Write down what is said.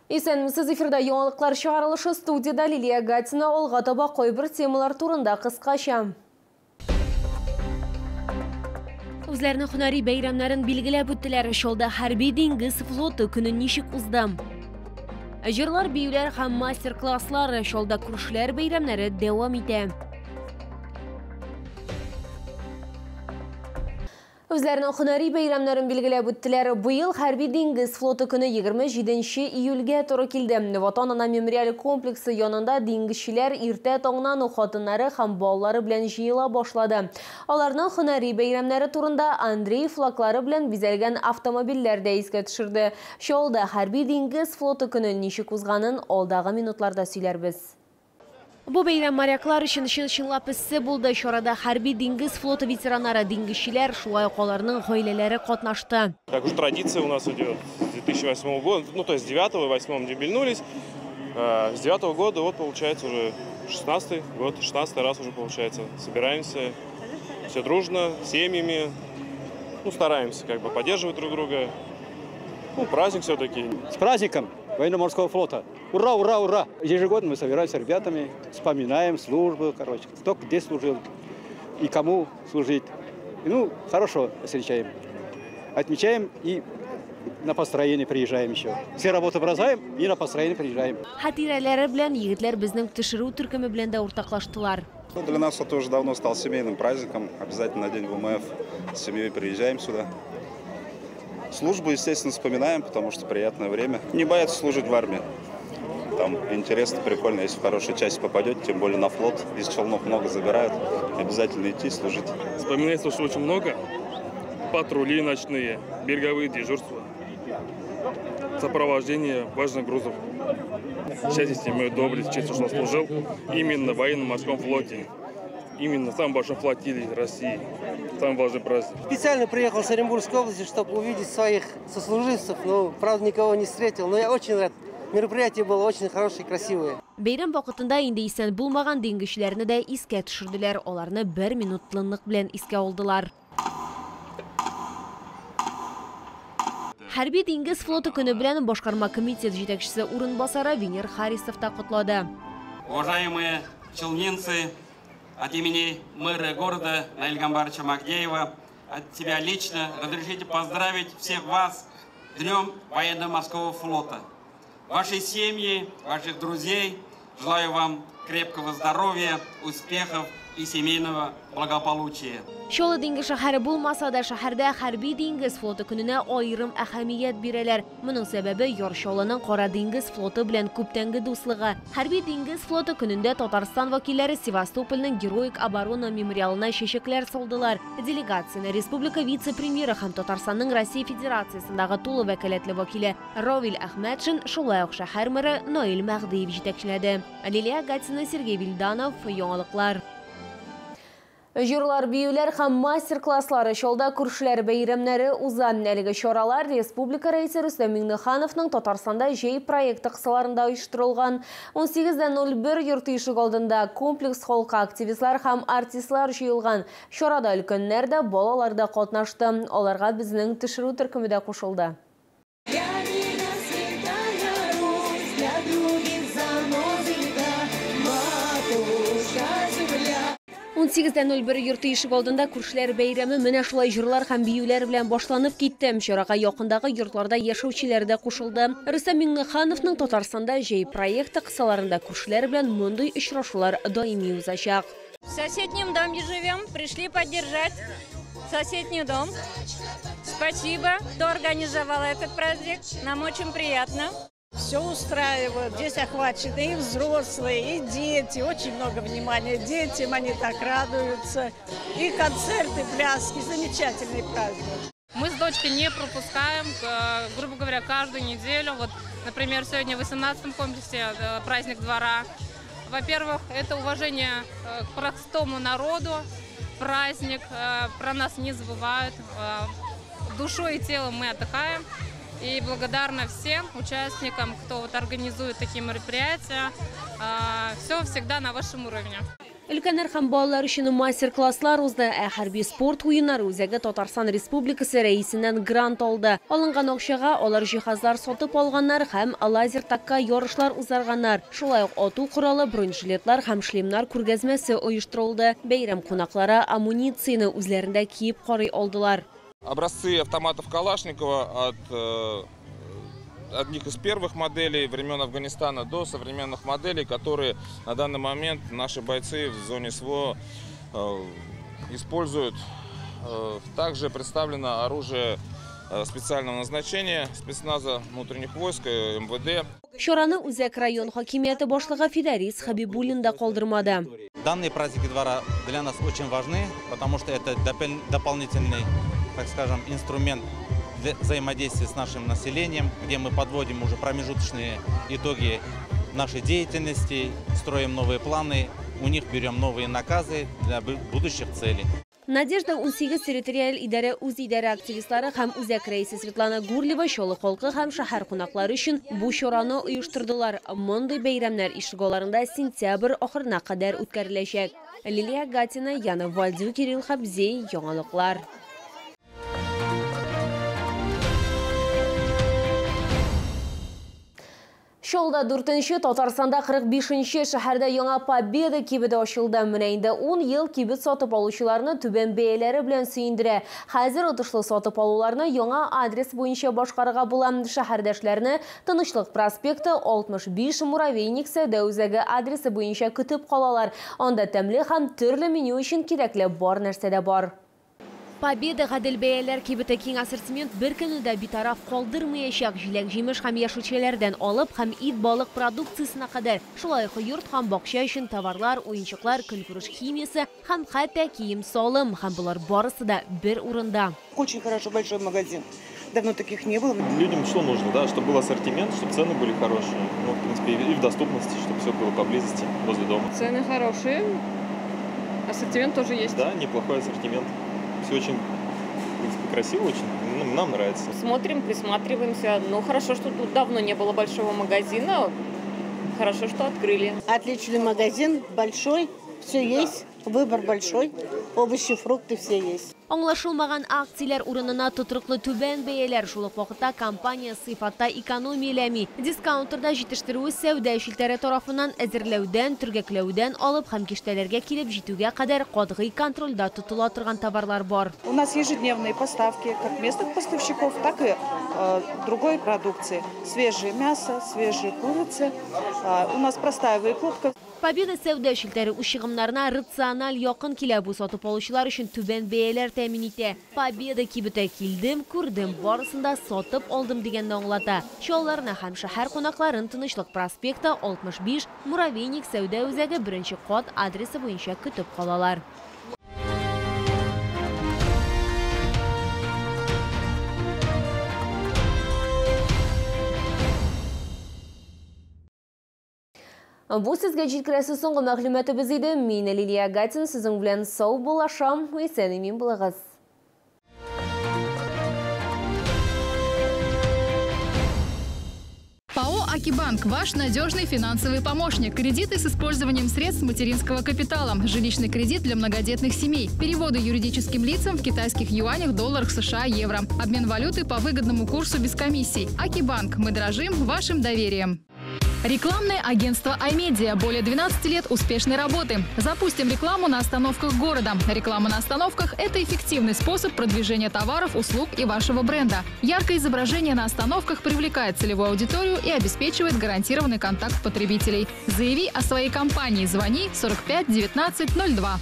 Исәнмесез, эфирда яңалыклар чыгарылышы, студияда Лилия Гатина, алга таба койбір темалар турында кыскача. Үзләренең һөнәри бәйрәмнәрен билгеләп үттеләр. Шулда хәрби диңгез флоты көнен ничек узды? Җырлар, биюләр һәм мастер-класслар, шулда күршеләр бәйрәмнәре дәвам итә. Үзләренең һөнәри бәйрәмнәрен билгеләп үттеләр. Быел хәрби диңгез флоты көне 27 июльгә туры килде. Ватан ана мемориаль комплексы янында диңгезчеләр иртә таңнан хатыннары һәм балалары белән җыела башлады. Аларның һөнәри бәйрәмнәре турында Андрей флаглары белән бизәлгән автомобильләр дә искә төшерде. Шулда хәрби диңгез флоты көне ничек узганын алдагы минутларда сөйләрбез. Бу бәйрәм моряклар өчен чынлап эссе булды. Чарада хәрби диңгез флоты ветераннары, диңгезчеләр, шулай ук аларның гаиләләре катнашты. Как уже традиция у нас идет с 2008 года, ну то есть с 9-го и 8-м дебильнулись. С 9-го года вот получается уже 16-й год, 16-й раз уже получается. Собираемся все дружно, семьями, ну стараемся как бы поддерживать друг друга. Ну праздник все-таки. С праздником военно-морского флота! Ура, ура, ура! Ежегодно мы собираемся с ребятами, вспоминаем службу, короче, кто где служил и кому служить. И, ну, хорошо встречаем. Отмечаем и на построение приезжаем еще. Все работы бросаем и на построение приезжаем. Хатирәләре белән егетләр безнең төшерү төркеме белән дә уртаклаштылар. Для нас это уже давно стал семейным праздником. Обязательно на день ВМФ с семьей приезжаем сюда. Службу, естественно, вспоминаем, потому что приятное время. Не боятся служить в армии. Там интересно, прикольно, если в хорошую часть попадете, тем более на флот. Из челнов много забирают, обязательно идти служить. Вспоминается, что очень много. Патрули ночные, береговые дежурства, сопровождение важных грузов. Счастье, имею доблесть, честь, что служил именно в военно-морском флоте. Именно в самом большом флотилии России. Самый важный праздник. Специально приехал с Оренбургской области, чтобы увидеть своих сослуживцев. Но, правда, никого не встретил. Но я очень рад. Мероприятие было очень хорошее и красивое. Бәйрәм вакытында инде исән булмаган диңгезчеләрне дә искә төшерделәр. Аларны 1 минутлык белән искә алдылар. Хәрби диңгез флоты көне белән башкарма комитет җитәкчесе урынбасары Венер Харисов та котлады. Уважаемые челнинцы, от имени мэра города Наиля Гамбаровича Магдеева, от себя лично разрешите поздравить всех вас с Днем военно-морского флота. Вашей семьи, ваших друзей, желаю вам крепкого здоровья, успехов и семейного благополучия. Шолы диңгез шәһәре булмаса да шәһәрдә хәрби диңгез флоты көненә аерым әһәмият бирәләр. Моның сәбәбе Яршалының Кара диңгез флоты белән күптәнге дуслыгы. Хәрби диңгез флоты көнендә Татарстан вәкилләре Севастопольның Героик оборона мемориалына чәчәкләр салдылар. Делегацияне республика вице-премьеры һәм Татарстанның Россия Федерациясендәге тулы вәкаләтле вәкиле Равил Әхмәтшин, шулай ук шәһәр мэры Наил Мәгдиев җитәкчеләде. Лилия Гатина, Сергей Вильданов, яңалыклар. Җырлар, биюләр һәм мастер-класслары, шулда күршеләр бәйрәмнәре уза. Әлеге чаралар республика рәисе Рөстәм Миңнехановның Татарстанда җәй проекты кысаларында оештырылган. 18:01 йорты ишек алдында комплекс халкы активистлар һәм артистлар җыелган. Чарада өлкәннәр дә, балалар да катнашты. Аларга безнең төшерү төркеме дә кушылды. 18:01 йорты ишек алдында күршеләр бәйрәме менә шулай җырлар һәм биюләр белән башланып китте. Чарага якындагы йортларда яшәүчеләр дә кушылды. Рөстәм Миңнехановның Татарстанда җәй проекты кысаларында күршеләр белән мондый очрашулар даими узачак. В соседнем доме живем, пришли поддержать соседний дом. Спасибо, кто организовал этот праздник, нам очень приятно. Все устраивают, здесь охвачены и взрослые, и дети, очень много внимания детям, они так радуются. И концерты, пляски, замечательный праздник. Мы с дочкой не пропускаем, грубо говоря, каждую неделю. Вот, например, сегодня в 18-м комплексе праздник двора. Во-первых, это уважение к простому народу, праздник, про нас не забывают, душой и телом мы отдыхаем. И благодарна всем участникам, кто организует такие мероприятия. Все всегда на вашем уровне. Өлкәннәр һәм балалар өчен мастер-класслар узды. Хәрби спорт уеннары үзәге Татарстан Республикасы рәисеннән грант алды. Алынган акчага алар җиһазлар сатып алганнар һәм лазер такка ярышлар узарганнар. Шулай ук ату коралы, бронежилетлар һәм шлемнар күргәзмәсе оештырылды. Бәйрәм кунаклары амуницияны үзләрендә киеп карый алдылар. Образцы автоматов Калашникова от одних из первых моделей времен Афганистана до современных моделей, которые на данный момент наши бойцы в зоне СВО используют. Также представлено оружие специального назначения спецназа внутренних войск, МВД. Шораны Үзәк район хакимияты башлыгы Фидарис Хабибуллин да калдырмады. Данные праздники двора для нас очень важны, потому что это дополнительный, так скажем, инструмент для взаимодействия с нашим населением, где мы подводим уже промежуточные итоги нашей деятельности, строим новые планы, у них берем новые наказы для будущих целей. Надежда 18 территориаль идарә үз идарә активистлары һәм үзәк рәисе Светлана Гурлева Чолы халкы һәм шәһәр кунаклары өчен бу чараны оештырдылар. Мондый бәйрәмнәр ишегаларында сентябрь ахырына кадәр үткәреләчәк. Лилия Гатина, Яна Вальдю, Кирилл Хабзей, яңалыклар. Шолда 4-нче, Татарстанда 45-нче шәһәрдә яңа Победа кибеде ачылды. Менә инде 10 ел кибет сатып алучыларны түбән бәяләре белән сөендерә. Хәзер отышлы сатып алуларны яңа адрес буенча башкарырга була. Шәһәрдәшләрне Тынычлык проспекты 65 Муравейник сәүдә үзәге адресы буенча көтеп калалар. Анда тәмле һәм төрле меню өчен кирәкле бар нәрсә дә бар. Победа гадел бәяләр кибете киң ассортимент бер көннедә битараф калдырмаячак. Җиләк-җимеш һәм яшелчәләрдән алып һәм ит балык продукциясына кадәр. Шулай ук йорт һәм бакча өчен товарлар, уенчыклар, көнкүреш химиясе һәм хәтта кием-салым һәм булар барысы да бер урында. Очень хорошо, большой магазин. Давно таких не было. Людям что нужно, да, чтобы был ассортимент, чтобы цены были хорошие. Ну, в принципе, и в доступности, чтобы все было поблизости, возле дома. Цены хорошие, ассортимент тоже есть. Да, неплохой ассортимент. Все очень, в принципе, красиво, очень, нам нравится. Смотрим, присматриваемся. Ну, хорошо, что тут давно не было большого магазина. Хорошо, что открыли. Отличный магазин, большой, все есть, выбор большой, овощи, фрукты все есть. Аңлашылмаган акцияләр урынына тотрыклы түбән бәяләр, шул ук вакытта компания сыйфатта экономияләми. Дискаунтерда җитештерү сәүдә эшчеләре тарафыннан әзерләүдән, төргәкләүдән алып һәм киштәләргә килеп җитүгә кадәр катгый контрольдә тотыла торган товарлар бар. У нас ежедневные поставки как местных поставщиков, так и другой продукции. Свежее мясо, свежие курицы. У нас простая выкладка. Победа сәүдә эшчеләре ушыгымнарына рациональ якын килә бу сатып алучылар өчен түбән бәяләр тәэмин итә. Победа кибете килдем, күрдем, барысында сатып алдым дигәнне аңлата. Чалларны һәм шәһәр кунакларын Тынычлык проспекты 65 Муравейник сәүдә үзәге 1-нче кат адресы буенча көтеп калалар. Бу сезгә җиткерәсе соңгы мәгълүматыбыз иде. Мин Лилия Гатин, сезнең белән сау булашам, исән-имин булыгыз. ПАО «Акибанк» – ваш надежный финансовый помощник. Кредиты с использованием средств материнского капитала. Жилищный кредит для многодетных семей. Переводы юридическим лицам в китайских юанях, долларах США, евро. Обмен валюты по выгодному курсу без комиссий. «Акибанк». Мы дорожим вашим доверием. Рекламное агентство iMedia. Более 12 лет успешной работы. Запустим рекламу на остановках города. Реклама на остановках – это эффективный способ продвижения товаров, услуг и вашего бренда. Яркое изображение на остановках привлекает целевую аудиторию и обеспечивает гарантированный контакт потребителей. Заяви о своей компании. Звони 45 19 02.